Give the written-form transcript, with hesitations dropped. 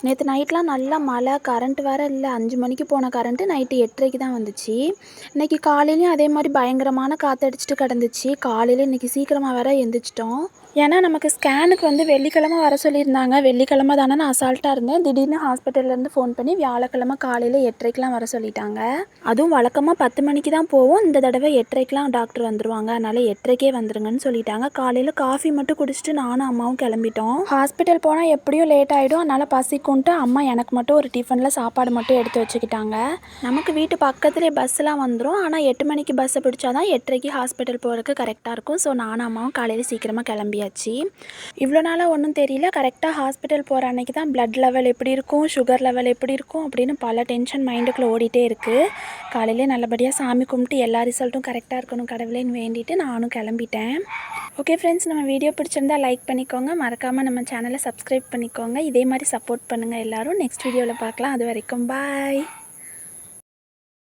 நேற்று நைட்லாம் நல்லா மழை, கரண்ட் வேறு இல்லை. 5 மணிக்கு போன கரண்ட்டு நைட்டு 8:30க்கு தான் வந்துச்சு. இன்றைக்கி காலையிலையும் அதே மாதிரி பயங்கரமான காற்றடிச்சிட்டு கிடந்துச்சு. காலையில் இன்றைக்கி சீக்கிரமாக வேறு எழுந்திரிச்சிட்டோம். ஏன்னா நமக்கு ஸ்கேனுக்கு வந்து வெள்ளிக்கிழமை வர சொல்லியிருந்தாங்க. வெள்ளிக்கிழமை தானே நான் அசால்ட்டாக இருந்தேன். திடீர்னு ஹாஸ்பிட்டல்லேருந்து ஃபோன் பண்ணி வியாழக்கிழமை காலையில் 8:30க்கெலாம் வர சொல்லிட்டாங்க. அதுவும் வழக்கமாக 10 மணிக்கு தான் போவோம். இந்த தடவை 8:30க்கெலாம் டாக்டர் வந்துடுவாங்க. அதனால் 8:30க்கே வந்துருங்கன்னு சொல்லிட்டாங்க. காலையில் காஃபி மட்டும் குடிச்சிட்டு நானும் அம்மாவும் கிளம்பிட்டோம். ஹாஸ்பிட்டல் போனால் எப்படியும் லேட் ஆகிடும். அதனால் பசிக்குன்ட்டு அம்மா எனக்கு மட்டும் ஒரு டிஃபனில் சாப்பாடு மட்டும் எடுத்து வச்சுக்கிட்டாங்க. நமக்கு வீட்டு பக்கத்துலேயே பஸ்ஸெலாம் வந்துடும். ஆனால் 8 மணிக்கு பஸ்ஸை பிடிச்சா தான் 8:30க்கு ஹாஸ்பிட்டல் போகிறதுக்கு கரெக்டாக இருக்கும். ஸோ நானும் அம்மாவும் காலையில் சீக்கிரமாக கிளம்பியாச்சு. இவ்வளோ நாளாக ஒன்றும் தெரியல. கரெக்டாக ஹாஸ்பிட்டல் போகிற அன்றைக்கி தான் பிளட் லெவல் எப்படி இருக்கும், சுகர் லெவல் எப்படி இருக்கும் அப்படின்னு பல டென்ஷன் மைண்டுக்குள்ளே ஓடிட்டே இருக்குது. காலையிலே நல்லபடியாக சாமி கும்பிட்டு எல்லா ரிசல்ட்டும் கரெக்டாக இருக்கணும் கடவுளேன்னு வேண்டிட்டு நானும் கிளம்பிட்டேன். ஓகே ஃப்ரெண்ட்ஸ், நம்ம வீடியோ பிடிச்சிருந்தா லைக் பண்ணிக்கோங்க. மறக்காமல் நம்ம சேனலை சப்ஸ்கிரைப் பண்ணிக்கோங்க. இதே மாதிரி சப்போர்ட் பண்ணுங்கள் எல்லோரும். நெக்ஸ்ட் வீடியோவில் பார்க்கலாம். அது வரைக்கும் பாய்.